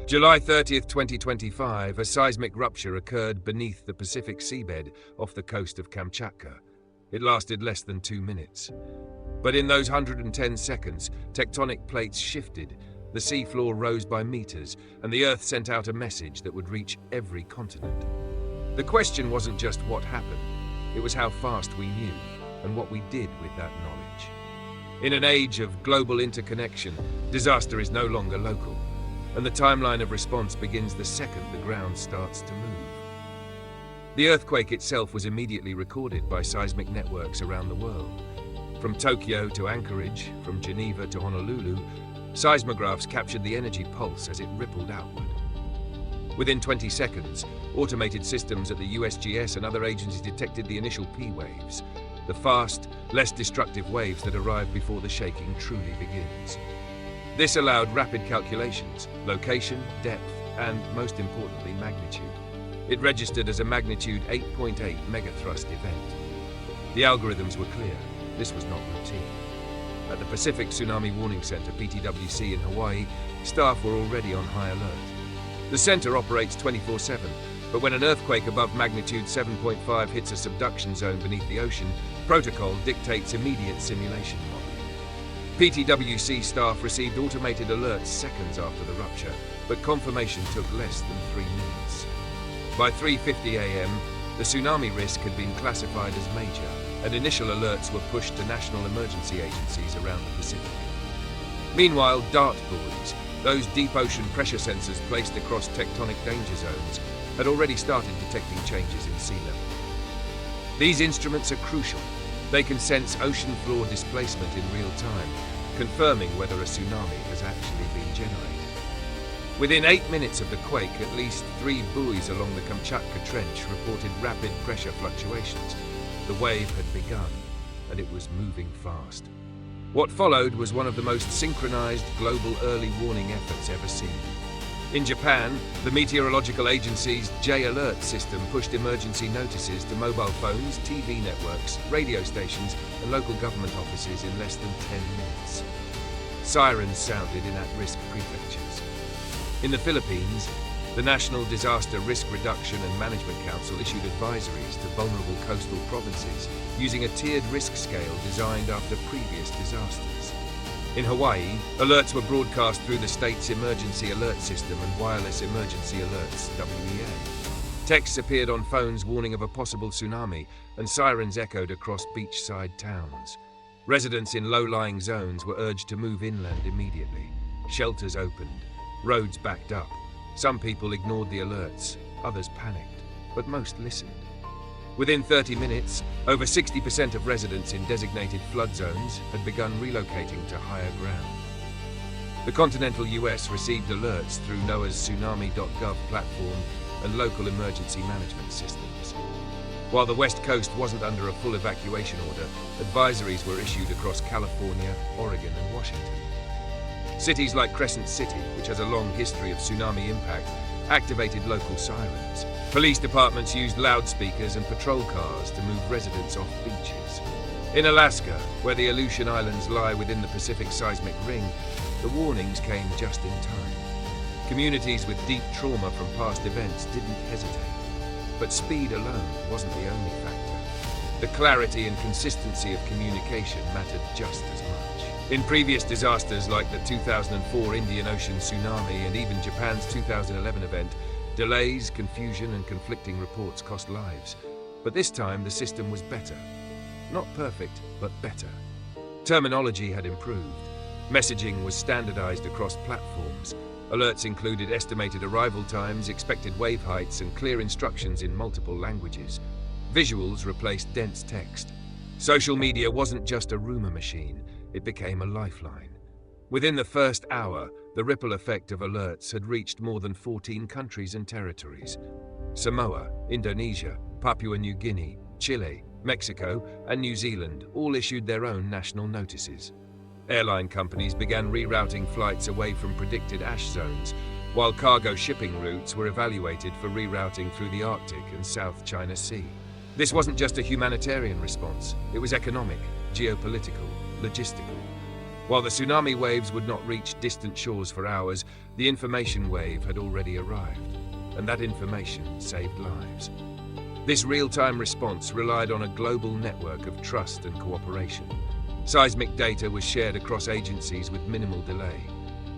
July 30th, 2025, a seismic rupture occurred beneath the Pacific seabed off the coast of Kamchatka. It lasted less than 2 minutes. But in those 110 seconds, tectonic plates shifted, the seafloor rose by meters, and the Earth sent out a message that would reach every continent. The question wasn't just what happened, it was how fast we knew, and what we did with that knowledge. In an age of global interconnection, disaster is no longer local, and the timeline of response begins the second the ground starts to move. The earthquake itself was immediately recorded by seismic networks around the world. From Tokyo to Anchorage, from Geneva to Honolulu, seismographs captured the energy pulse as it rippled outward. Within 20 seconds, automated systems at the USGS and other agencies detected the initial P waves, the fast, less destructive waves that arrive before the shaking truly begins. This allowed rapid calculations, location, depth, and, most importantly, magnitude. It registered as a magnitude 8.8 megathrust event. The algorithms were clear. This was not routine. At the Pacific Tsunami Warning Center, PTWC in Hawaii, staff were already on high alert. The center operates 24/7, but when an earthquake above magnitude 7.5 hits a subduction zone beneath the ocean, protocol dictates immediate simulation modeling. PTWC staff received automated alerts seconds after the rupture, but confirmation took less than 3 minutes. By 3:50 a.m., the tsunami risk had been classified as major, and initial alerts were pushed to national emergency agencies around the Pacific. Meanwhile, DART buoys, those deep ocean pressure sensors placed across tectonic danger zones, had already started detecting changes in sea level. These instruments are crucial. They can sense ocean floor displacement in real time, confirming whether a tsunami has actually been generated. Within 8 minutes of the quake, at least 3 buoys along the Kamchatka Trench reported rapid pressure fluctuations. The wave had begun, and it was moving fast. What followed was one of the most synchronized global early warning efforts ever seen. In Japan, the meteorological agency's J-Alert system pushed emergency notices to mobile phones, TV networks, radio stations, and local government offices in less than 10 minutes. Sirens sounded in at-risk prefectures. In the Philippines, the National Disaster Risk Reduction and Management Council issued advisories to vulnerable coastal provinces using a tiered risk scale designed after previous disasters. In Hawaii, alerts were broadcast through the state's Emergency Alert System and Wireless Emergency Alerts, WEA. Texts appeared on phones warning of a possible tsunami, and sirens echoed across beachside towns. Residents in low-lying zones were urged to move inland immediately. Shelters opened, roads backed up. Some people ignored the alerts, others panicked, but most listened. Within 30 minutes, over 60% of residents in designated flood zones had begun relocating to higher ground. The continental US received alerts through NOAA's Tsunami.gov platform and local emergency management systems. While the West Coast wasn't under a full evacuation order, advisories were issued across California, Oregon, and Washington. Cities like Crescent City, which has a long history of tsunami impact, activated local sirens. Police departments used loudspeakers and patrol cars to move residents off beaches. In Alaska, where the Aleutian Islands lie within the Pacific seismic ring, the warnings came just in time. Communities with deep trauma from past events didn't hesitate. But speed alone wasn't the only factor. The clarity and consistency of communication mattered just as much. In previous disasters like the 2004 Indian Ocean tsunami and even Japan's 2011 event, delays, confusion, and conflicting reports cost lives. But this time the system was better. Not perfect, but better. Terminology had improved. Messaging was standardized across platforms. Alerts included estimated arrival times, expected wave heights, and clear instructions in multiple languages. Visuals replaced dense text. Social media wasn't just a rumor machine. It became a lifeline. Within the first hour, the ripple effect of alerts had reached more than 14 countries and territories. Samoa, Indonesia, Papua New Guinea, Chile, Mexico, and New Zealand all issued their own national notices. Airline companies began rerouting flights away from predicted ash zones, while cargo shipping routes were evaluated for rerouting through the Arctic and South China Sea. This wasn't just a humanitarian response, it was economic, geopolitical, logistical. While the tsunami waves would not reach distant shores for hours, the information wave had already arrived, and that information saved lives. This real-time response relied on a global network of trust and cooperation. Seismic data was shared across agencies with minimal delay.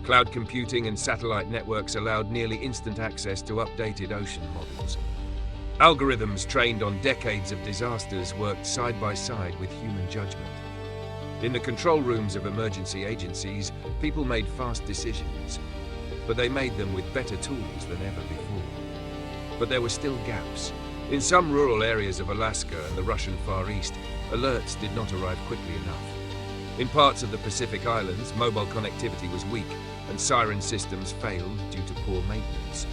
Cloud computing and satellite networks allowed nearly instant access to updated ocean models. Algorithms trained on decades of disasters worked side by side with human judgment. In the control rooms of emergency agencies, people made fast decisions, but they made them with better tools than ever before. But there were still gaps. In some rural areas of Alaska and the Russian Far East, alerts did not arrive quickly enough. In parts of the Pacific Islands, mobile connectivity was weak and siren systems failed due to poor maintenance.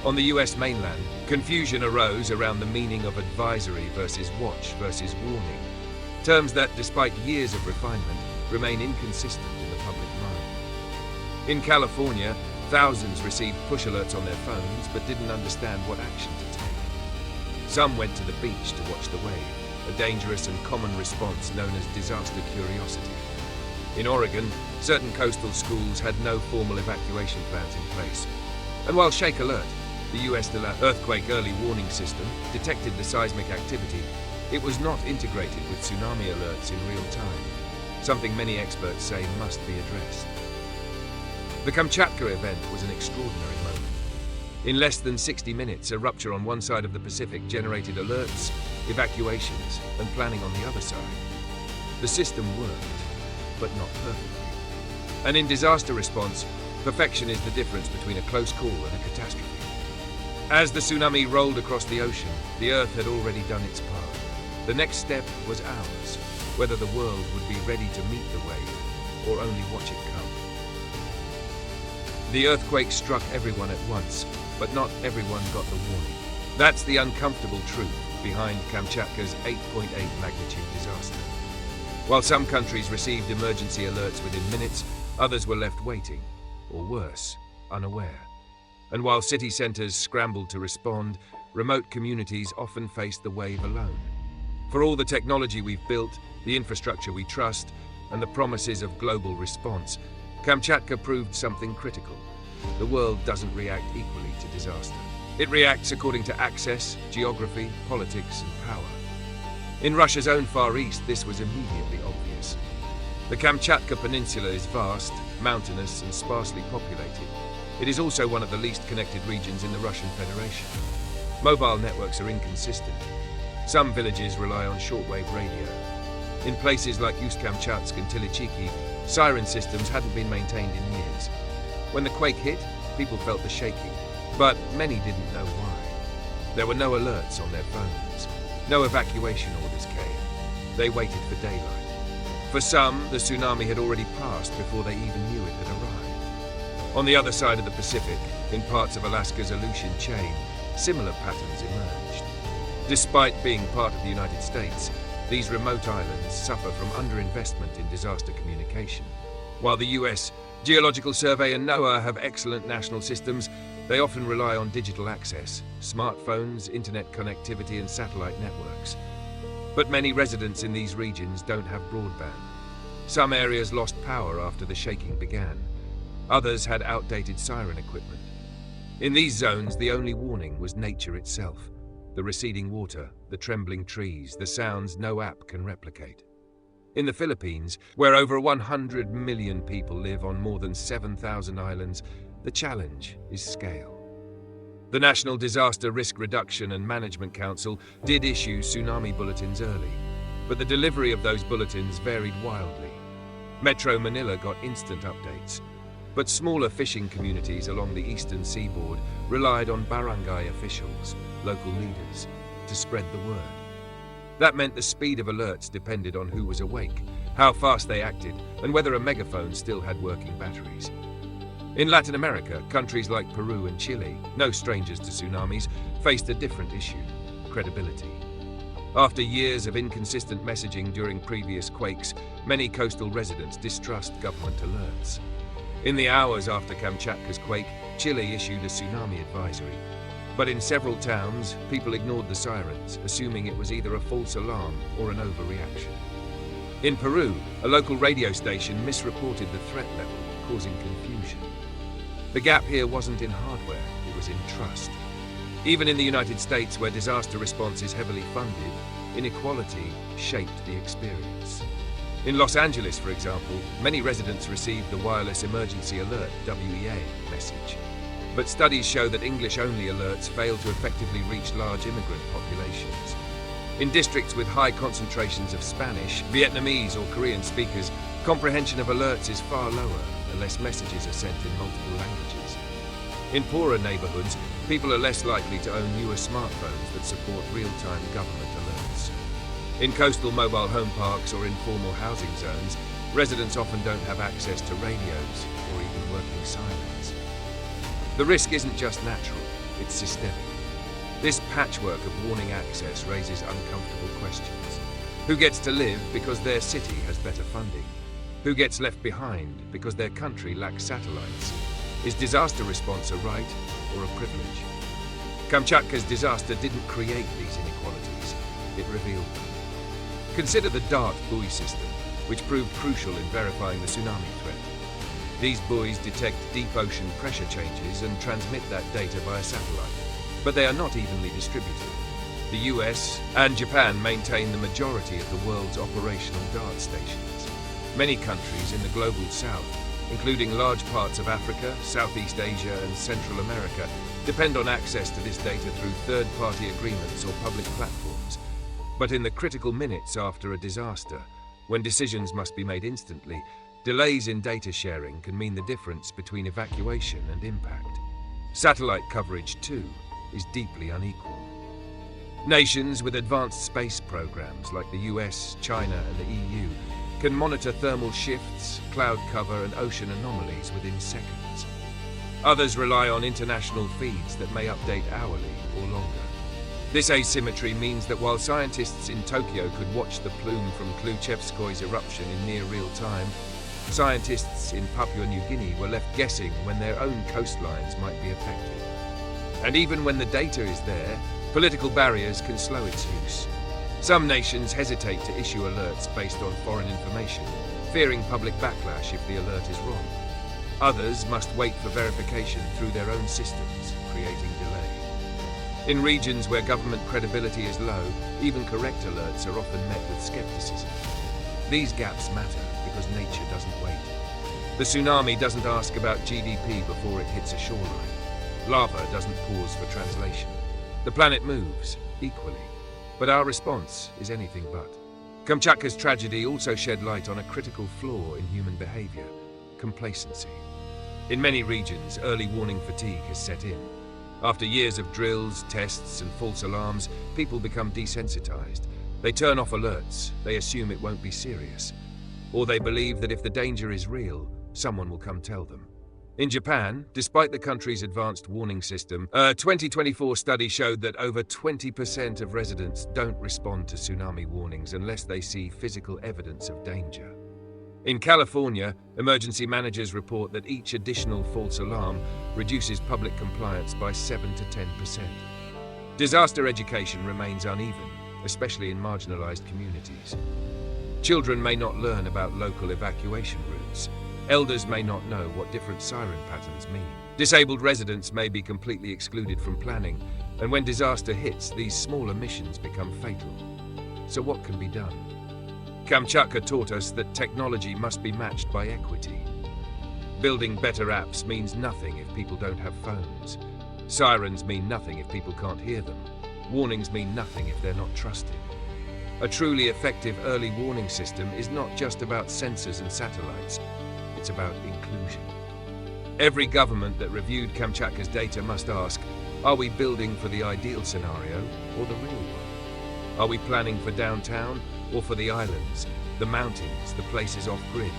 On the US mainland, confusion arose around the meaning of advisory versus watch versus warning, terms that, despite years of refinement, remain inconsistent in the public mind. In California, thousands received push alerts on their phones but didn't understand what action to take. Some went to the beach to watch the wave, a dangerous and common response known as disaster curiosity. In Oregon, certain coastal schools had no formal evacuation plans in place. And while Shake Alert, the US earthquake early warning system, detected the seismic activity, it was not integrated with tsunami alerts in real time, something many experts say must be addressed. The Kamchatka event was an extraordinary moment. In less than 60 minutes, a rupture on one side of the Pacific generated alerts, evacuations, and planning on the other side. The system worked, but not perfectly. And in disaster response, perfection is the difference between a close call and a catastrophe. As the tsunami rolled across the ocean, the Earth had already done its part. The next step was ours, whether the world would be ready to meet the wave or only watch it come. The earthquake struck everyone at once, but not everyone got the warning. That's the uncomfortable truth behind Kamchatka's 8.8 magnitude disaster. While some countries received emergency alerts within minutes, others were left waiting, or worse, unaware. And while city centers scrambled to respond, remote communities often faced the wave alone. For all the technology we've built, the infrastructure we trust, and the promises of global response, Kamchatka proved something critical. The world doesn't react equally to disaster. It reacts according to access, geography, politics, and power. In Russia's own Far East, this was immediately obvious. The Kamchatka Peninsula is vast, mountainous, and sparsely populated. It is also one of the least connected regions in the Russian Federation. Mobile networks are inconsistent. Some villages rely on shortwave radio. In places like Kamchatsk and Tilichiki, siren systems hadn't been maintained in years. When the quake hit, people felt the shaking, but many didn't know why. There were no alerts on their phones. No evacuation orders came. They waited for daylight. For some, the tsunami had already passed before they even knew it had arrived. On the other side of the Pacific, in parts of Alaska's Aleutian chain, similar patterns emerged. Despite being part of the United States, these remote islands suffer from underinvestment in disaster communication. While the US Geological Survey and NOAA have excellent national systems, they often rely on digital access, smartphones, internet connectivity, and satellite networks. But many residents in these regions don't have broadband. Some areas lost power after the shaking began. Others had outdated siren equipment. In these zones, the only warning was nature itself. The receding water, the trembling trees, the sounds no app can replicate. In the Philippines, where over 100 million people live on more than 7,000 islands, the challenge is scale. The National Disaster Risk Reduction and Management Council did issue tsunami bulletins early, but the delivery of those bulletins varied wildly. Metro Manila got instant updates, but smaller fishing communities along the eastern seaboard relied on barangay officials, local leaders, to spread the word. That meant the speed of alerts depended on who was awake, how fast they acted, and whether a megaphone still had working batteries. In Latin America, countries like Peru and Chile, no strangers to tsunamis, faced a different issue: credibility. After years of inconsistent messaging during previous quakes, many coastal residents distrust government alerts. In the hours after Kamchatka's quake, Chile issued a tsunami advisory. But in several towns, people ignored the sirens, assuming it was either a false alarm or an overreaction. In Peru, a local radio station misreported the threat level, causing confusion. The gap here wasn't in hardware, it was in trust. Even in the United States, where disaster response is heavily funded, inequality shaped the experience. In Los Angeles, for example, many residents received the Wireless Emergency Alert (WEA) message. But studies show that English-only alerts fail to effectively reach large immigrant populations. In districts with high concentrations of Spanish, Vietnamese or Korean speakers, comprehension of alerts is far lower unless messages are sent in multiple languages. In poorer neighborhoods, people are less likely to own newer smartphones that support real-time government alerts. In coastal mobile home parks or informal housing zones, residents often don't have access to radios or even working sirens. The risk isn't just natural, it's systemic. This patchwork of warning access raises uncomfortable questions. Who gets to live because their city has better funding? Who gets left behind because their country lacks satellites? Is disaster response a right or a privilege? Kamchatka's disaster didn't create these inequalities, it revealed them. Consider the DART buoy system, which proved crucial in verifying the tsunami threat. These buoys detect deep ocean pressure changes and transmit that data via satellite, but they are not evenly distributed. The US and Japan maintain the majority of the world's operational DART stations. Many countries in the global south, including large parts of Africa, Southeast Asia and Central America, depend on access to this data through third-party agreements or public platforms. But in the critical minutes after a disaster, when decisions must be made instantly, delays in data sharing can mean the difference between evacuation and impact. Satellite coverage, too, is deeply unequal. Nations with advanced space programs like the US, China and the EU can monitor thermal shifts, cloud cover and ocean anomalies within seconds. Others rely on international feeds that may update hourly or longer. This asymmetry means that while scientists in Tokyo could watch the plume from Kluchevskoy's eruption in near real time, scientists in Papua New Guinea were left guessing when their own coastlines might be affected. And even when the data is there, political barriers can slow its use. Some nations hesitate to issue alerts based on foreign information, fearing public backlash if the alert is wrong. Others must wait for verification through their own systems, creating delay. In regions where government credibility is low, even correct alerts are often met with skepticism. These gaps matter because nature doesn't wait. The tsunami doesn't ask about GDP before it hits a shoreline. Lava doesn't pause for translation. The planet moves, equally, but our response is anything but. Kamchatka's tragedy also shed light on a critical flaw in human behavior: complacency. In many regions, early warning fatigue has set in. After years of drills, tests, and false alarms, people become desensitized. They turn off alerts, they assume it won't be serious. Or they believe that if the danger is real, someone will come tell them. In Japan, despite the country's advanced warning system, a 2024 study showed that over 20% of residents don't respond to tsunami warnings unless they see physical evidence of danger. In California, emergency managers report that each additional false alarm reduces public compliance by 7 to 10%. Disaster education remains uneven, especially in marginalized communities. Children may not learn about local evacuation routes. Elders may not know what different siren patterns mean. Disabled residents may be completely excluded from planning, and when disaster hits, these smaller missions become fatal. So what can be done? Kamchatka taught us that technology must be matched by equity. Building better apps means nothing if people don't have phones. Sirens mean nothing if people can't hear them. Warnings mean nothing if they're not trusted. A truly effective early warning system is not just about sensors and satellites. It's about inclusion. Every government that reviewed Kamchatka's data must ask, are we building for the ideal scenario or the real one? Are we planning for downtown or for the islands, the mountains, the places off-grid?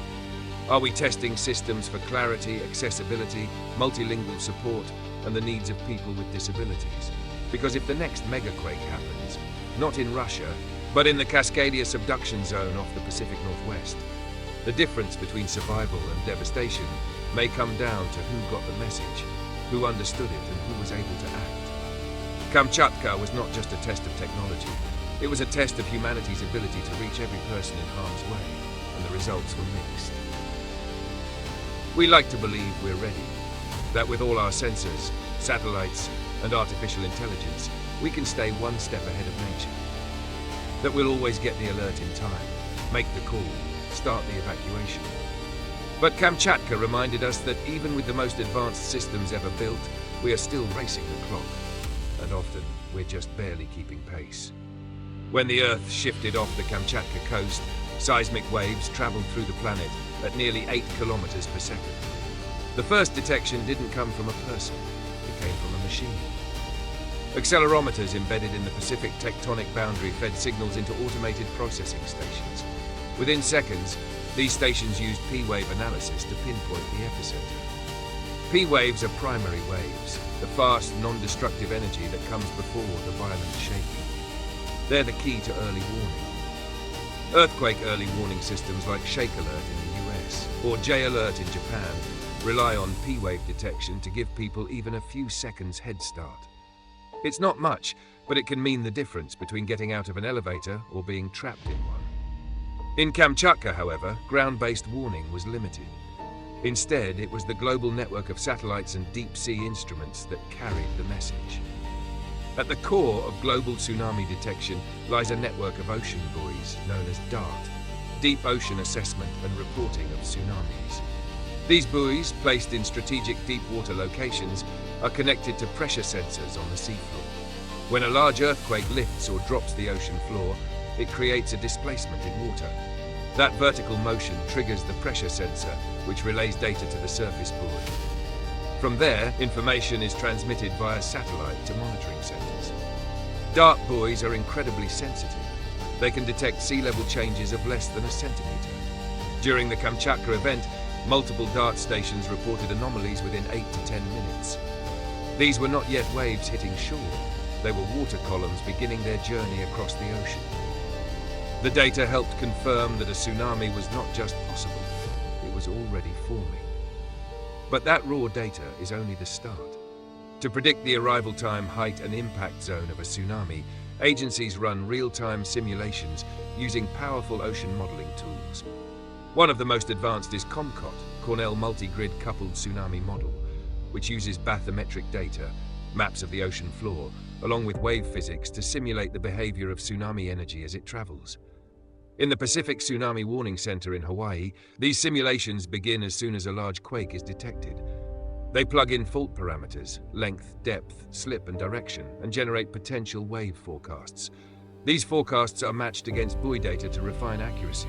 Are we testing systems for clarity, accessibility, multilingual support, and the needs of people with disabilities? Because if the next megaquake happens, not in Russia, but in the Cascadia subduction zone off the Pacific Northwest, the difference between survival and devastation may come down to who got the message, who understood it, and who was able to act. Kamchatka was not just a test of technology. It was a test of humanity's ability to reach every person in harm's way, and the results were mixed. We like to believe we're ready, that with all our sensors, satellites, and artificial intelligence, we can stay one step ahead of nature. That we'll always get the alert in time, make the call, start the evacuation. But Kamchatka reminded us that even with the most advanced systems ever built, we are still racing the clock, and often we're just barely keeping pace. When the Earth shifted off the Kamchatka coast, seismic waves traveled through the planet at nearly 8 kilometers per second. The first detection didn't come from a person, it came from a machine. Accelerometers embedded in the Pacific tectonic boundary fed signals into automated processing stations. Within seconds, these stations used P-wave analysis to pinpoint the epicenter. P-waves are primary waves, the fast, non-destructive energy that comes before the violent shaking. They're the key to early warning. Earthquake early warning systems like Shake Alert in the US or J Alert in Japan rely on P-wave detection to give people even a few seconds head start. It's not much, but it can mean the difference between getting out of an elevator or being trapped in one. In Kamchatka, however, ground-based warning was limited. Instead, it was the global network of satellites and deep-sea instruments that carried the message. At the core of global tsunami detection lies a network of ocean buoys known as DART, Deep Ocean Assessment and Reporting of Tsunamis. These buoys, placed in strategic deep water locations, are connected to pressure sensors on the seafloor. When a large earthquake lifts or drops the ocean floor, it creates a displacement in water. That vertical motion triggers the pressure sensor, which relays data to the surface buoy. From there, information is transmitted via satellite to monitoring centers. DART buoys are incredibly sensitive. They can detect sea level changes of less than a centimeter. During the Kamchatka event, multiple DART stations reported anomalies within 8 to 10 minutes. These were not yet waves hitting shore. They were water columns beginning their journey across the ocean. The data helped confirm that a tsunami was not just possible, it was already forming. But that raw data is only the start. To predict the arrival time, height, and impact zone of a tsunami, agencies run real-time simulations using powerful ocean modeling tools. One of the most advanced is COMCOT, Cornell Multi-Grid Coupled Tsunami Model, which uses bathymetric data, maps of the ocean floor, along with wave physics to simulate the behavior of tsunami energy as it travels. In the Pacific Tsunami Warning Center in Hawaii, these simulations begin as soon as a large quake is detected. They plug in fault parameters, length, depth, slip, and direction, and generate potential wave forecasts. These forecasts are matched against buoy data to refine accuracy.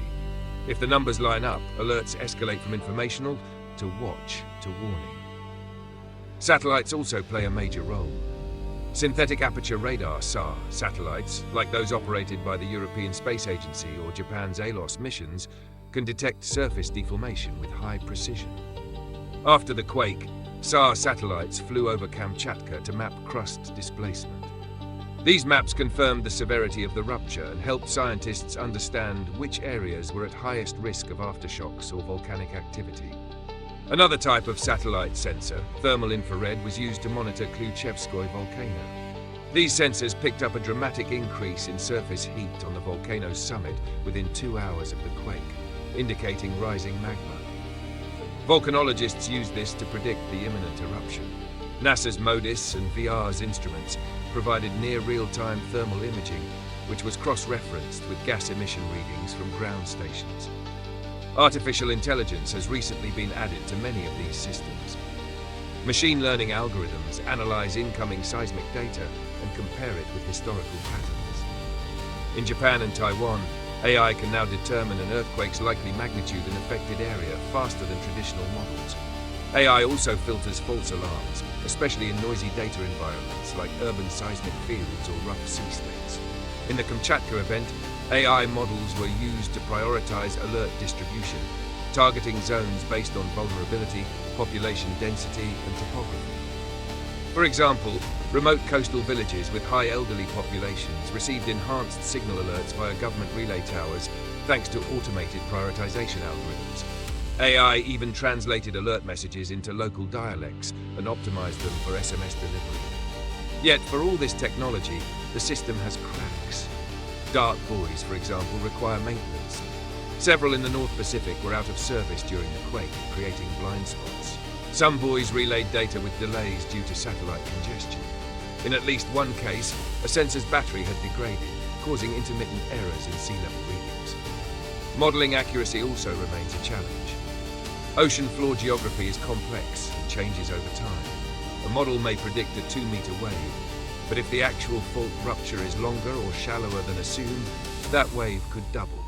If the numbers line up, alerts escalate from informational to watch to warning. Satellites also play a major role. Synthetic aperture radar (SAR) satellites, like those operated by the European Space Agency or Japan's ALOS missions, can detect surface deformation with high precision. After the quake, SAR satellites flew over Kamchatka to map crust displacement. These maps confirmed the severity of the rupture and helped scientists understand which areas were at highest risk of aftershocks or volcanic activity. Another type of satellite sensor, thermal infrared, was used to monitor Kamchatka volcano. These sensors picked up a dramatic increase in surface heat on the volcano's summit within 2 hours of the quake, indicating rising magma. Volcanologists used this to predict the imminent eruption. NASA's MODIS and VR's instruments provided near real-time thermal imaging, which was cross-referenced with gas emission readings from ground stations. Artificial intelligence has recently been added to many of these systems. Machine learning algorithms analyze incoming seismic data and compare it with historical patterns. In Japan and Taiwan, AI can now determine an earthquake's likely magnitude and affected area faster than traditional models. AI also filters false alarms, especially in noisy data environments like urban seismic fields or rough sea states. In the Kamchatka event, AI models were used to prioritize alert distribution, targeting zones based on vulnerability, population density, and topography. For example, remote coastal villages with high elderly populations received enhanced signal alerts via government relay towers thanks to automated prioritization algorithms. AI even translated alert messages into local dialects and optimized them for SMS delivery. Yet, for all this technology, the system has cracks. Dart buoys, for example, require maintenance. Several in the North Pacific were out of service during the quake, creating blind spots. Some buoys relayed data with delays due to satellite congestion. In at least one case, a sensor's battery had degraded, causing intermittent errors in sea level readings. Modelling accuracy also remains a challenge. Ocean floor geography is complex and changes over time. A model may predict a 2-meter wave, but if the actual fault rupture is longer or shallower than assumed, that wave could double.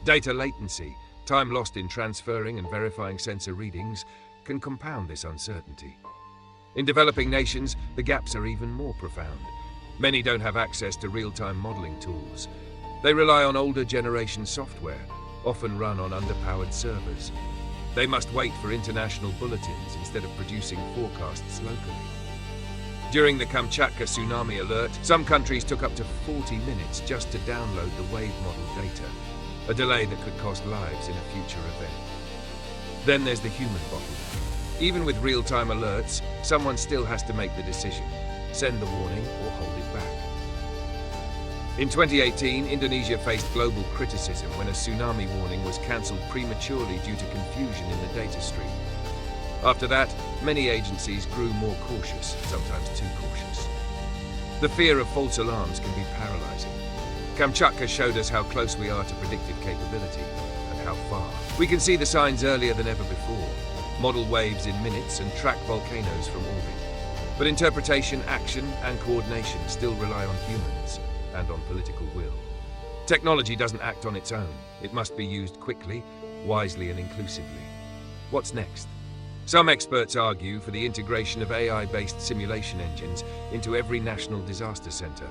Data latency, time lost in transferring and verifying sensor readings, can compound this uncertainty. In developing nations, the gaps are even more profound. Many don't have access to real-time modeling tools. They rely on older generation software, often run on underpowered servers. They must wait for international bulletins instead of producing forecasts locally. During the Kamchatka tsunami alert, some countries took up to 40 minutes just to download the wave model data, a delay that could cost lives in a future event. Then there's the human bottleneck. Even with real-time alerts, someone still has to make the decision, send the warning or hold it back. In 2018, Indonesia faced global criticism when a tsunami warning was cancelled prematurely due to confusion in the data stream. After that, many agencies grew more cautious, sometimes too cautious. The fear of false alarms can be paralyzing. Kamchatka showed us how close we are to predictive capability, and how far. We can see the signs earlier than ever before, model waves in minutes and track volcanoes from orbit. But interpretation, action, and coordination still rely on humans and on political will. Technology doesn't act on its own. It must be used quickly, wisely, and inclusively. What's next? Some experts argue for the integration of AI-based simulation engines into every national disaster center,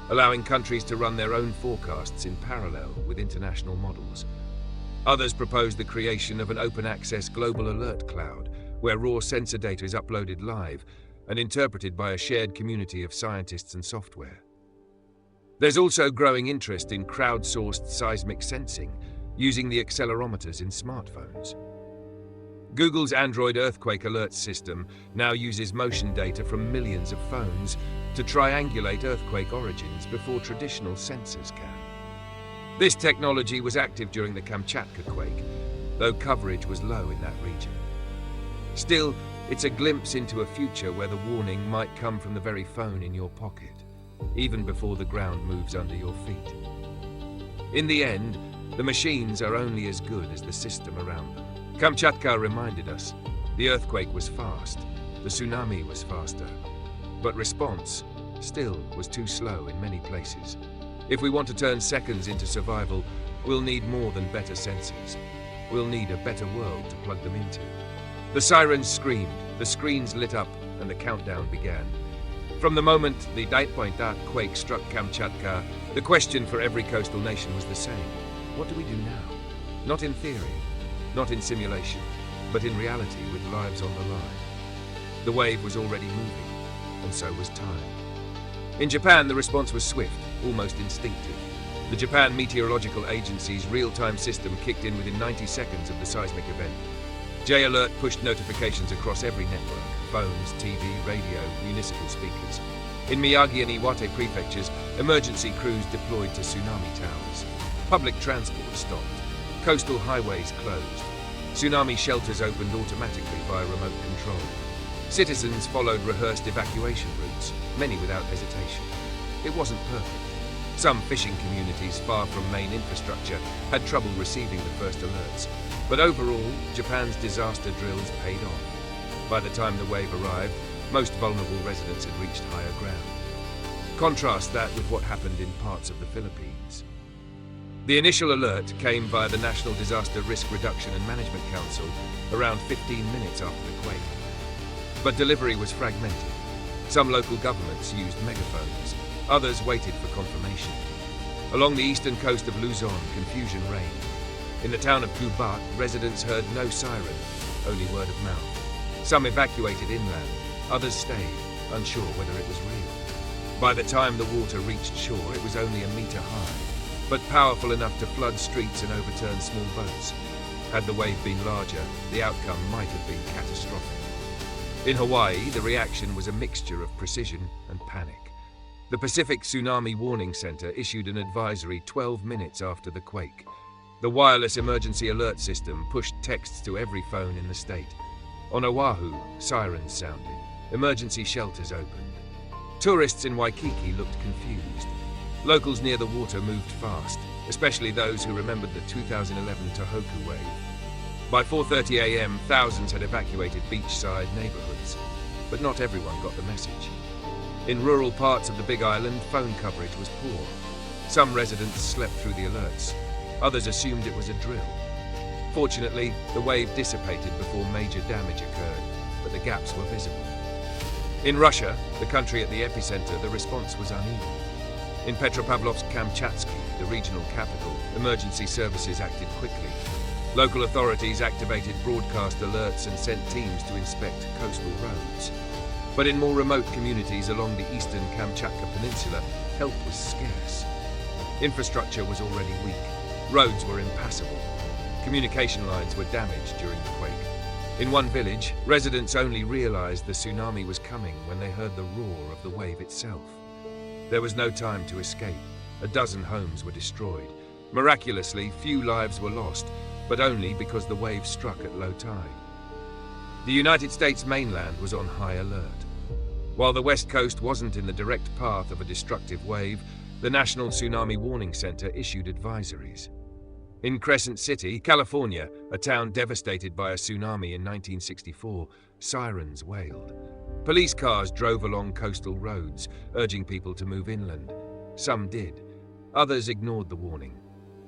allowing countries to run their own forecasts in parallel with international models. Others propose the creation of an open-access global alert cloud, where raw sensor data is uploaded live and interpreted by a shared community of scientists and software. There's also growing interest in crowdsourced seismic sensing, using the accelerometers in smartphones. Google's Android earthquake alert system now uses motion data from millions of phones to triangulate earthquake origins before traditional sensors can. This technology was active during the Kamchatka quake, though coverage was low in that region. Still, it's a glimpse into a future where the warning might come from the very phone in your pocket, even before the ground moves under your feet. In the end, the machines are only as good as the system around them. Kamchatka reminded us, the earthquake was fast, the tsunami was faster, but response still was too slow in many places. If we want to turn seconds into survival, we'll need more than better sensors. We'll need a better world to plug them into. The sirens screamed, the screens lit up, and the countdown began. From the moment the 8.8 quake struck Kamchatka, the question for every coastal nation was the same. What do we do now? Not in theory, not in simulation, but in reality with lives on the line. The wave was already moving, and so was time. In Japan, the response was swift, almost instinctive. The Japan Meteorological Agency's real-time system kicked in within 90 seconds of the seismic event. J-Alert pushed notifications across every network: phones, TV, radio, municipal speakers. In Miyagi and Iwate prefectures, emergency crews deployed to tsunami towers. Public transport stopped. Coastal highways closed. Tsunami shelters opened automatically via remote control. Citizens followed rehearsed evacuation routes, many without hesitation. It wasn't perfect. Some fishing communities far from main infrastructure had trouble receiving the first alerts. But overall, Japan's disaster drills paid off. By the time the wave arrived, most vulnerable residents had reached higher ground. Contrast that with what happened in parts of the Philippines. The initial alert came via the National Disaster Risk Reduction and Management Council around 15 minutes after the quake. But delivery was fragmented. Some local governments used megaphones, others waited for confirmation. Along the eastern coast of Luzon, confusion reigned. In the town of Gubat, residents heard no siren, only word of mouth. Some evacuated inland, others stayed, unsure whether it was real. By the time the water reached shore, it was only a meter high, but powerful enough to flood streets and overturn small boats. Had the wave been larger, the outcome might have been catastrophic. In Hawaii, the reaction was a mixture of precision and panic. The Pacific Tsunami Warning Center issued an advisory 12 minutes after the quake. The wireless emergency alert system pushed texts to every phone in the state. On Oahu, sirens sounded. Emergency shelters opened. Tourists in Waikiki looked confused. Locals near the water moved fast, especially those who remembered the 2011 Tohoku wave. By 4:30 a.m., thousands had evacuated beachside neighborhoods, but not everyone got the message. In rural parts of the Big Island, phone coverage was poor. Some residents slept through the alerts. Others assumed it was a drill. Fortunately, the wave dissipated before major damage occurred, but the gaps were visible. In Russia, the country at the epicenter, the response was uneven. In Petropavlovsk-Kamchatka, the regional capital, emergency services acted quickly. Local authorities activated broadcast alerts and sent teams to inspect coastal roads. But in more remote communities along the eastern Kamchatka Peninsula, help was scarce. Infrastructure was already weak. Roads were impassable. Communication lines were damaged during the quake. In one village, residents only realized the tsunami was coming when they heard the roar of the wave itself. There was no time to escape. A dozen homes were destroyed. Miraculously, few lives were lost, but only because the wave struck at low tide. The United States mainland was on high alert. While the West Coast wasn't in the direct path of a destructive wave, the National Tsunami Warning Center issued advisories. In Crescent City, California, a town devastated by a tsunami in 1964, sirens wailed. Police cars drove along coastal roads, urging people to move inland. Some did. Others ignored the warning.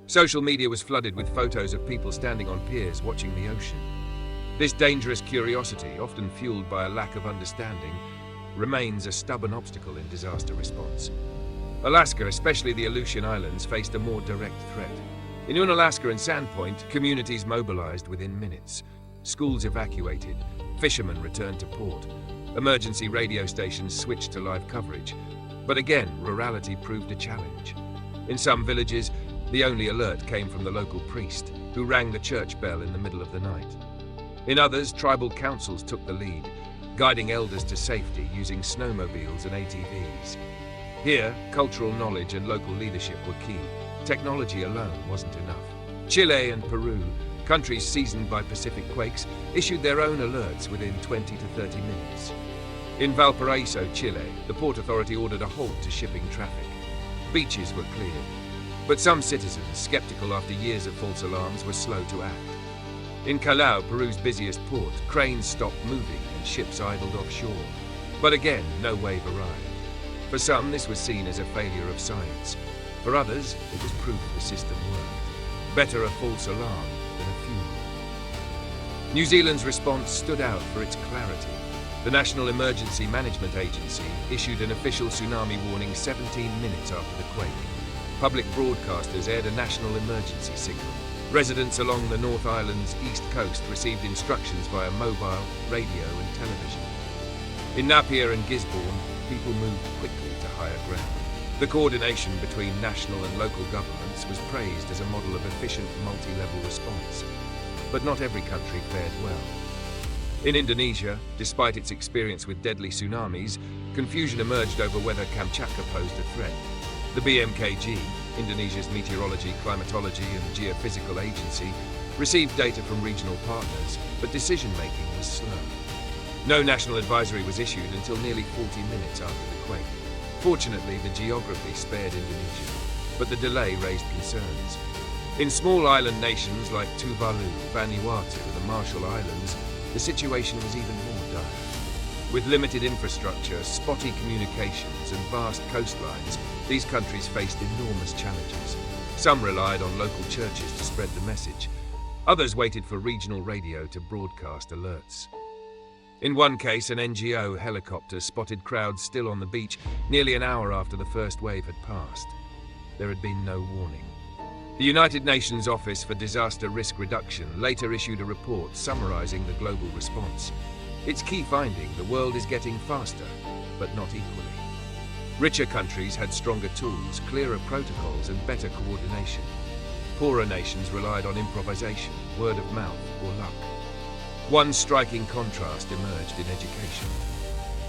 Social media was flooded with photos of people standing on piers watching the ocean. This dangerous curiosity, often fueled by a lack of understanding, remains a stubborn obstacle in disaster response. Alaska, especially the Aleutian Islands, faced a more direct threat. In Unalaska and Sandpoint, communities mobilized within minutes. Schools evacuated. Fishermen returned to port. Emergency radio stations switched to live coverage. But again, rurality proved a challenge. In some villages, the only alert came from the local priest, who rang the church bell in the middle of the night. In others, tribal councils took the lead, guiding elders to safety using snowmobiles and ATVs. Here, cultural knowledge and local leadership were key. Technology alone wasn't enough. Chile and Peru, countries seasoned by Pacific quakes, issued their own alerts within 20 to 30 minutes. In Valparaiso, Chile, the Port Authority ordered a halt to shipping traffic. Beaches were cleared. But some citizens, skeptical after years of false alarms, were slow to act. In Callao, Peru's busiest port, cranes stopped moving and ships idled offshore. But again, no wave arrived. For some, this was seen as a failure of science. For others, it was proof the system worked. Better a false alarm than a funeral. New Zealand's response stood out for its clarity. The National Emergency Management Agency issued an official tsunami warning 17 minutes after the quake. Public broadcasters aired a national emergency signal. Residents along the North Island's east coast received instructions via mobile, radio and television. In Napier and Gisborne, people moved quickly to higher ground. The coordination between national and local governments was praised as a model of efficient multi-level response. But not every country fared well. In Indonesia, despite its experience with deadly tsunamis, confusion emerged over whether Kamchatka posed a threat. The BMKG, Indonesia's Meteorology, Climatology and Geophysical Agency, received data from regional partners, but decision-making was slow. No national advisory was issued until nearly 40 minutes after the quake. Fortunately, the geography spared Indonesia, but the delay raised concerns. In small island nations like Tuvalu, Vanuatu and the Marshall Islands, the situation was even more dire. With limited infrastructure, spotty communications and vast coastlines, these countries faced enormous challenges. Some relied on local churches to spread the message. Others waited for regional radio to broadcast alerts. In one case, an NGO helicopter spotted crowds still on the beach nearly an hour after the first wave had passed. There had been no warning. The United Nations Office for Disaster Risk Reduction later issued a report summarizing the global response. Its key finding: the world is getting faster, but not equally. Richer countries had stronger tools, clearer protocols, and better coordination. Poorer nations relied on improvisation, word of mouth, or luck. One striking contrast emerged in education.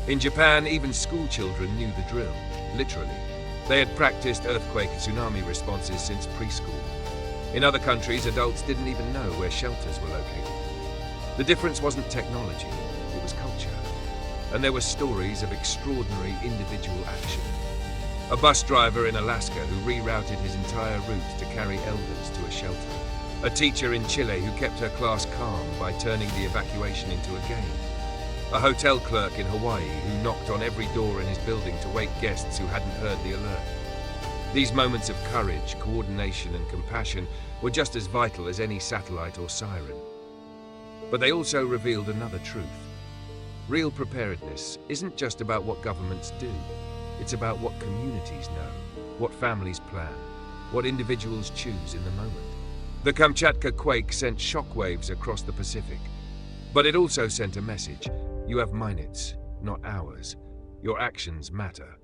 In Japan, even school children knew the drill. literally. They had practiced earthquake and tsunami responses since preschool. In other countries, adults didn't even know where shelters were located. The difference wasn't technology, it was culture. And there were stories of extraordinary individual action. A bus driver in Alaska who rerouted his entire route to carry elders to a shelter. A teacher in Chile who kept her class calm by turning the evacuation into a game. A hotel clerk in Hawaii who knocked on every door in his building to wake guests who hadn't heard the alert. These moments of courage, coordination, and compassion were just as vital as any satellite or siren. But they also revealed another truth. Real preparedness isn't just about what governments do. It's about what communities know, what families plan, what individuals choose in the moment. The Kamchatka quake sent shockwaves across the Pacific. But it also sent a message. You have minutes, not hours. Your actions matter.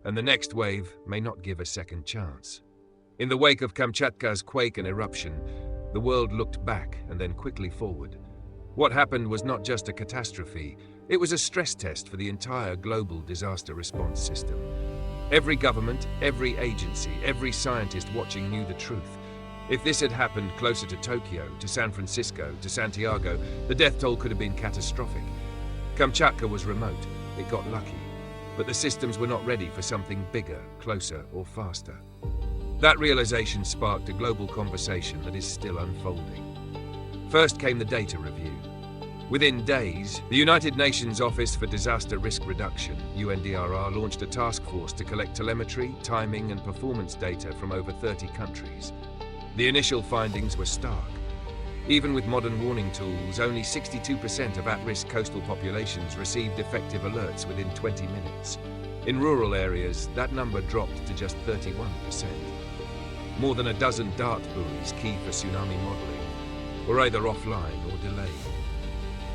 And the next wave may not give a second chance. In the wake of Kamchatka's quake and eruption, the world looked back and then quickly forward. What happened was not just a catastrophe, it was a stress test for the entire global disaster response system. Every government, every agency, every scientist watching knew the truth. If this had happened closer to Tokyo, to San Francisco, to Santiago, the death toll could have been catastrophic. Kamchatka was remote, it got lucky. But the systems were not ready for something bigger, closer, or faster. That realization sparked a global conversation that is still unfolding. First came the data review. Within days, the United Nations Office for Disaster Risk Reduction, UNDRR, launched a task force to collect telemetry, timing, and performance data from over 30 countries. The initial findings were stark. Even with modern warning tools, only 62% of at-risk coastal populations received effective alerts within 20 minutes. In rural areas, that number dropped to just 31%. More than a dozen DART buoys key for tsunami modeling were either offline or delayed.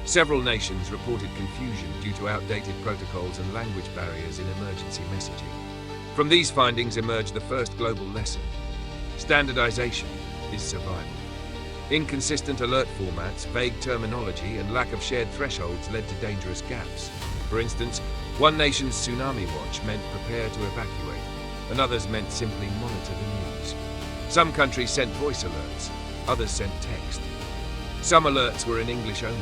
Several nations reported confusion due to outdated protocols and language barriers in emergency messaging. From these findings emerged the first global lesson. Standardization is survival. Inconsistent alert formats, vague terminology, and lack of shared thresholds led to dangerous gaps. For instance, one nation's tsunami watch meant prepare to evacuate, and others meant simply monitor the news. Some countries sent voice alerts, others sent text. Some alerts were in English only,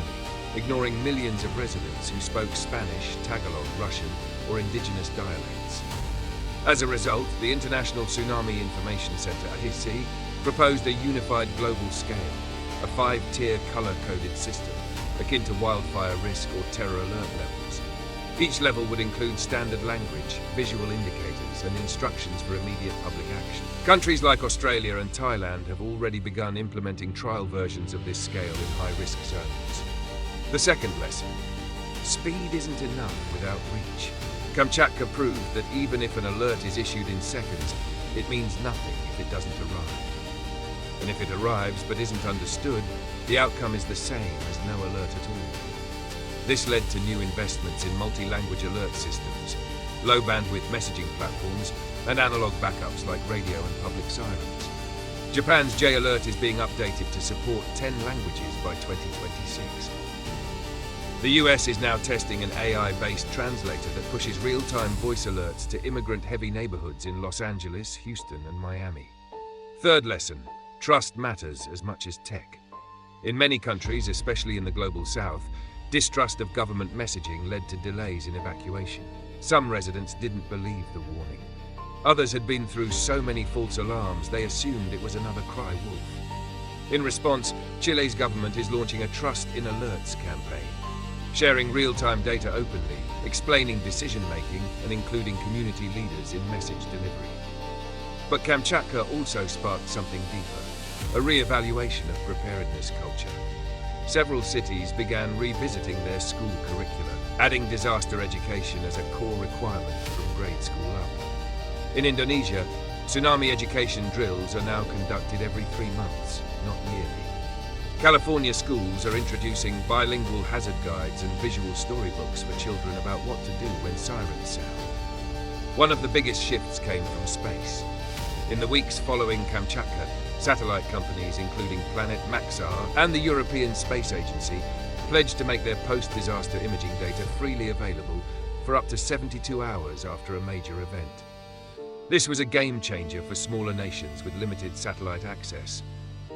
ignoring millions of residents who spoke Spanish, Tagalog, Russian, or indigenous dialects. As a result, the International Tsunami Information Center, ITC, proposed a unified global scale, a 5-tier color-coded system, akin to wildfire risk or terror alert levels. Each level would include standard language, visual indicators, and instructions for immediate public action. Countries like Australia and Thailand have already begun implementing trial versions of this scale in high-risk zones. The second lesson: speed isn't enough without reach. Kamchatka proved that even if an alert is issued in seconds, it means nothing if it doesn't arrive. And if it arrives but isn't understood, the outcome is the same as no alert at all. This led to new investments in multi-language alert systems, low-bandwidth messaging platforms, and analog backups like radio and public sirens. Japan's J-Alert is being updated to support 10 languages by 2026. The US is now testing an AI-based translator that pushes real-time voice alerts to immigrant-heavy neighborhoods in Los Angeles, Houston, and Miami. Third lesson: trust matters as much as tech. In many countries, especially in the global south, distrust of government messaging led to delays in evacuation. Some residents didn't believe the warning. Others had been through so many false alarms they assumed it was another cry wolf. In response, Chile's government is launching a Trust in Alerts campaign, sharing real-time data openly, explaining decision-making, and including community leaders in message delivery. But Kamchatka also sparked something deeper, a re-evaluation of preparedness culture. Several cities began revisiting their school curricula, adding disaster education as a core requirement from grade school up. In Indonesia, tsunami education drills are now conducted every 3 months, not yearly. California schools are introducing bilingual hazard guides and visual storybooks for children about what to do when sirens sound. One of the biggest shifts came from space. In the weeks following Kamchatka, satellite companies including Planet Maxar and the European Space Agency pledged to make their post-disaster imaging data freely available for up to 72 hours after a major event. This was a game changer for smaller nations with limited satellite access.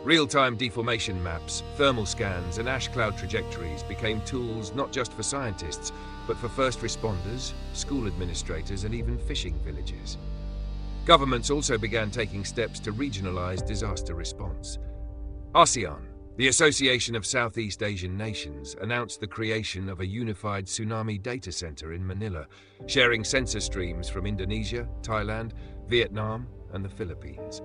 Real-time deformation maps, thermal scans, and ash cloud trajectories became tools not just for scientists, but for first responders, school administrators, and even fishing villages. Governments also began taking steps to regionalize disaster response. ASEAN, the Association of Southeast Asian Nations, announced the creation of a unified tsunami data center in Manila, sharing sensor streams from Indonesia, Thailand, Vietnam, and the Philippines.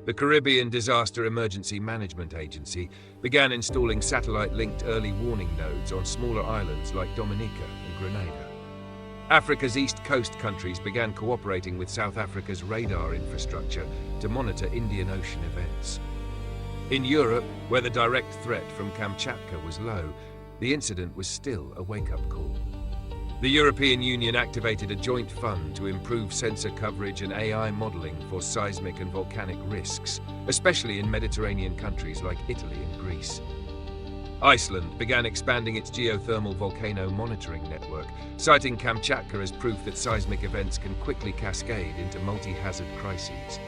The Caribbean Disaster Emergency Management Agency began installing satellite-linked early warning nodes on smaller islands like Dominica and Grenada. Africa's East Coast countries began cooperating with South Africa's radar infrastructure to monitor Indian Ocean events. In Europe, where the direct threat from Kamchatka was low, the incident was still a wake-up call. The European Union activated a joint fund to improve sensor coverage and AI modeling for seismic and volcanic risks, especially in Mediterranean countries like Italy and Greece. Iceland began expanding its geothermal volcano monitoring network, citing Kamchatka as proof that seismic events can quickly cascade into multi-hazard crises.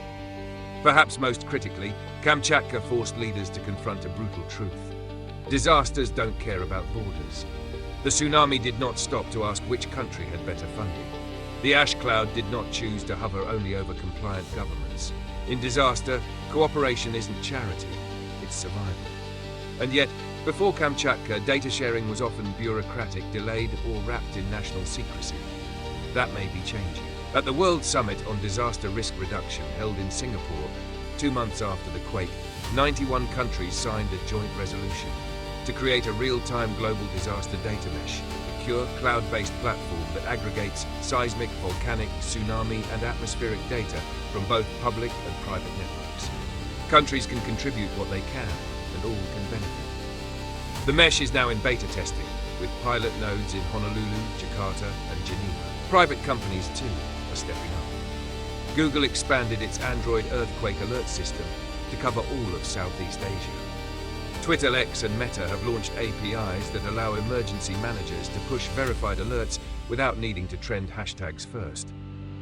Perhaps most critically, Kamchatka forced leaders to confront a brutal truth. Disasters don't care about borders. The tsunami did not stop to ask which country had better funding. The ash cloud did not choose to hover only over compliant governments. In disaster, cooperation isn't charity, it's survival. And yet, before Kamchatka, data sharing was often bureaucratic, delayed, or wrapped in national secrecy. That may be changing. At the World Summit on Disaster Risk Reduction held in Singapore, 2 months after the quake, 91 countries signed a joint resolution to create a real-time global disaster data mesh, a secure, cloud-based platform that aggregates seismic, volcanic, tsunami, and atmospheric data from both public and private networks. Countries can contribute what they can, and all can benefit. The mesh is now in beta testing, with pilot nodes in Honolulu, Jakarta, and Geneva. Private companies, too, are stepping up. Google expanded its Android earthquake alert system to cover all of Southeast Asia. Twitter, X, and Meta have launched APIs that allow emergency managers to push verified alerts without needing to trend hashtags first.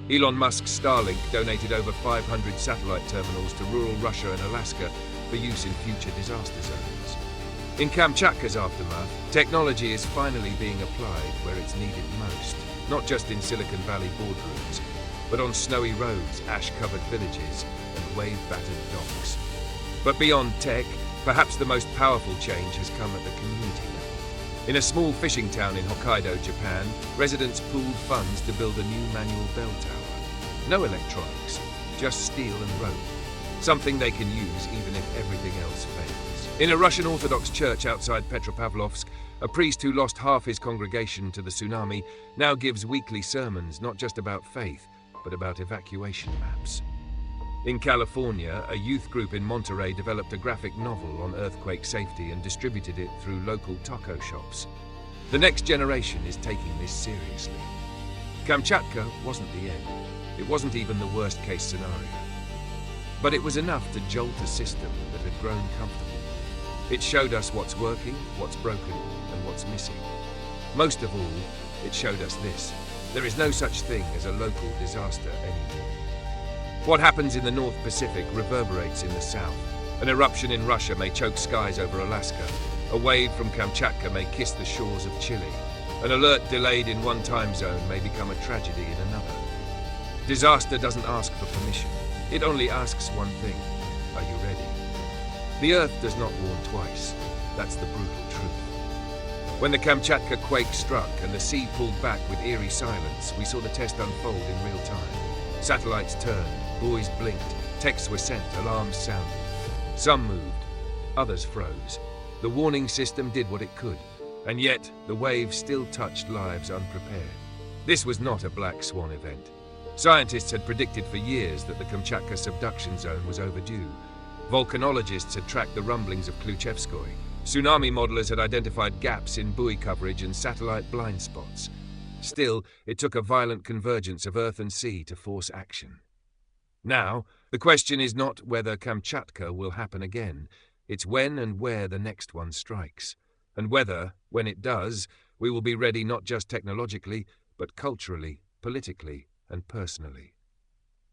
Elon Musk's Starlink donated over 500 satellite terminals to rural Russia and Alaska for use in future disaster zones. In Kamchatka's aftermath, technology is finally being applied where it's needed most, not just in Silicon Valley boardrooms, but on snowy roads, ash-covered villages, and wave-battered docks. But beyond tech, perhaps the most powerful change has come at the community level. In a small fishing town in Hokkaido, Japan, residents pooled funds to build a new manual bell tower. No electronics, just steel and rope, something they can use even if everything else fails. In a Russian Orthodox church outside Petropavlovsk, a priest who lost half his congregation to the tsunami now gives weekly sermons not just about faith, but about evacuation maps. In California, a youth group in Monterey developed a graphic novel on earthquake safety and distributed it through local taco shops. The next generation is taking this seriously. Kamchatka wasn't the end. It wasn't even the worst-case scenario. But it was enough to jolt a system that had grown comfortable. It showed us what's working, what's broken, and what's missing. Most of all, it showed us this. There is no such thing as a local disaster anymore. What happens in the North Pacific reverberates in the South. An eruption in Russia may choke skies over Alaska. A wave from Kamchatka may kiss the shores of Chile. An alert delayed in one time zone may become a tragedy in another. Disaster doesn't ask for permission. It only asks one thing. Are you ready? The Earth does not warn twice. That's the brutal truth. When the Kamchatka quake struck and the sea pulled back with eerie silence, we saw the test unfold in real time. Satellites turned, buoys blinked, texts were sent, alarms sounded. Some moved, others froze. The warning system did what it could, and yet the waves still touched lives unprepared. This was not a black swan event. Scientists had predicted for years that the Kamchatka subduction zone was overdue. Volcanologists had tracked the rumblings of Kluchevskoy. Tsunami modelers had identified gaps in buoy coverage and satellite blind spots. Still, it took a violent convergence of earth and sea to force action. Now, the question is not whether Kamchatka will happen again. It's when and where the next one strikes. And whether, when it does, we will be ready not just technologically, but culturally, politically, and personally.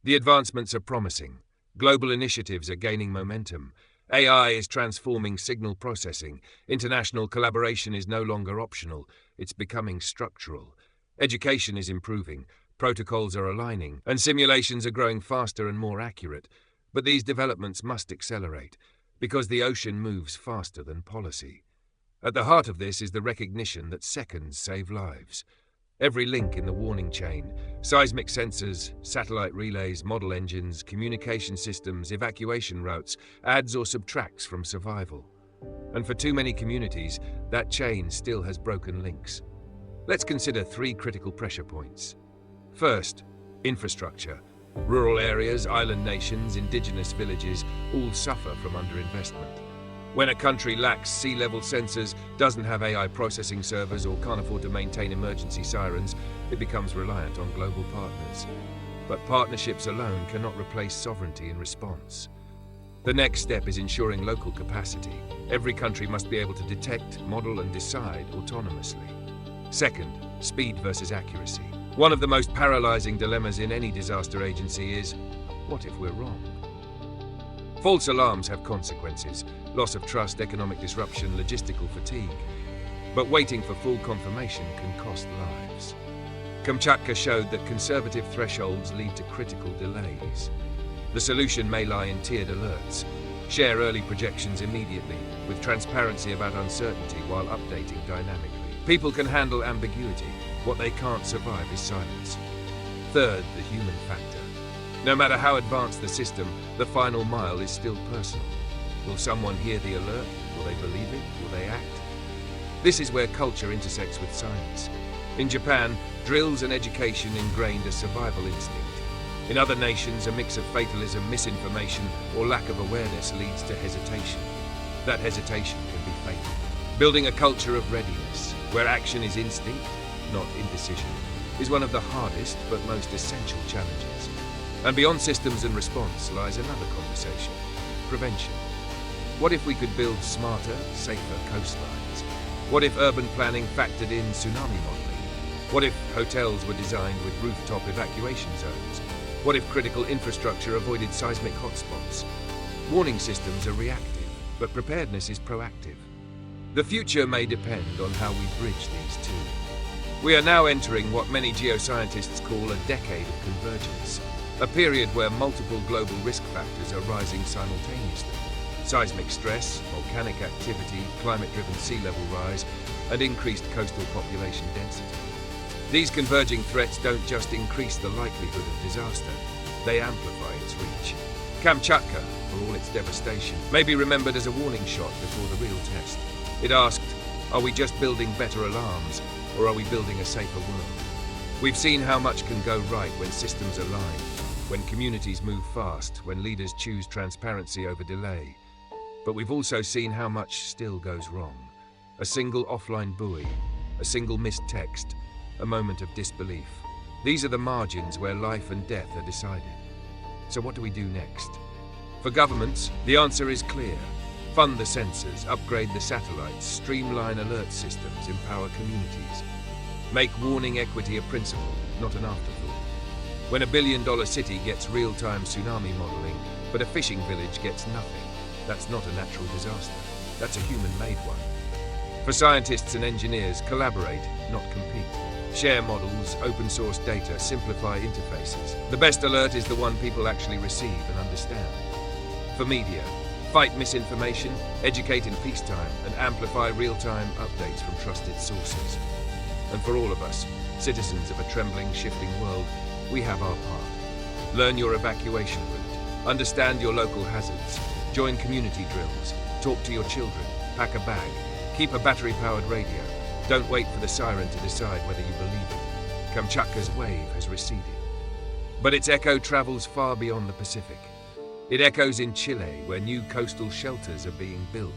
The advancements are promising. Global initiatives are gaining momentum. AI is transforming signal processing. International collaboration is no longer optional. It's becoming structural. Education is improving. Protocols are aligning. And simulations are growing faster and more accurate. But these developments must accelerate, because the ocean moves faster than policy. At the heart of this is the recognition that seconds save lives. Every link in the warning chain, seismic sensors, satellite relays, model engines, communication systems, evacuation routes, adds or subtracts from survival. And for too many communities, that chain still has broken links. Let's consider 3 critical pressure points. First, infrastructure. Rural areas, island nations, indigenous villages all suffer from underinvestment. When a country lacks sea-level sensors, doesn't have AI processing servers, or can't afford to maintain emergency sirens, it becomes reliant on global partners. But partnerships alone cannot replace sovereignty in response. The next step is ensuring local capacity. Every country must be able to detect, model, and decide autonomously. Second, speed versus accuracy. One of the most paralyzing dilemmas in any disaster agency is, what if we're wrong? False alarms have consequences: loss of trust, economic disruption, logistical fatigue. But waiting for full confirmation can cost lives. Kamchatka showed that conservative thresholds lead to critical delays. The solution may lie in tiered alerts. Share early projections immediately, with transparency about uncertainty while updating dynamically. People can handle ambiguity. What they can't survive is silence. Third, the human factor. No matter how advanced the system, the final mile is still personal. Will someone hear the alert? Will they believe it? Will they act? This is where culture intersects with science. In Japan, drills and education ingrained a survival instinct. In other nations, a mix of fatalism, misinformation, or lack of awareness leads to hesitation. That hesitation can be fatal. Building a culture of readiness, where action is instinct, not indecision, is one of the hardest but most essential challenges. And beyond systems and response lies another conversation: prevention. What if we could build smarter, safer coastlines? What if urban planning factored in tsunami modeling? What if hotels were designed with rooftop evacuation zones? What if critical infrastructure avoided seismic hotspots? Warning systems are reactive, but preparedness is proactive. The future may depend on how we bridge these two. We are now entering what many geoscientists call a decade of convergence. A period where multiple global risk factors are rising simultaneously: seismic stress, volcanic activity, climate-driven sea level rise, and increased coastal population density. These converging threats don't just increase the likelihood of disaster, they amplify its reach. Kamchatka, for all its devastation, may be remembered as a warning shot before the real test. It asked, are we just building better alarms, or are we building a safer world? We've seen how much can go right when systems align, when communities move fast, when leaders choose transparency over delay. But we've also seen how much still goes wrong. A single offline buoy, a single missed text, a moment of disbelief. These are the margins where life and death are decided. So what do we do next? For governments, the answer is clear. Fund the sensors, upgrade the satellites, streamline alert systems, empower communities. Make warning equity a principle, not an afterthought. When a billion-dollar city gets real-time tsunami modeling, but a fishing village gets nothing, that's not a natural disaster. That's a human-made one. For scientists and engineers, collaborate, not compete. Share models, open-source data, simplify interfaces. The best alert is the one people actually receive and understand. For media, fight misinformation, educate in peacetime, and amplify real-time updates from trusted sources. And for all of us, citizens of a trembling, shifting world, we have our part. Learn your evacuation route, understand your local hazards, join community drills, talk to your children, pack a bag, keep a battery-powered radio. Don't wait for the siren to decide whether you believe it. Kamchatka's wave has receded. But its echo travels far beyond the Pacific. It echoes in Chile, where new coastal shelters are being built.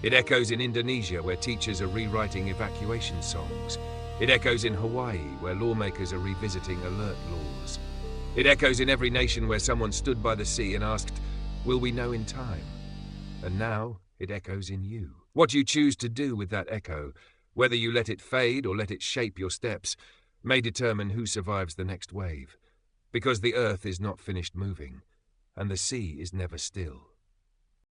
It echoes in Indonesia, where teachers are rewriting evacuation songs. It echoes in Hawaii, where lawmakers are revisiting alert laws. It echoes in every nation where someone stood by the sea and asked, will we know in time? And now it echoes in you. What you choose to do with that echo, whether you let it fade or let it shape your steps, may determine who survives the next wave. because the Earth is not finished moving, and the sea is never still.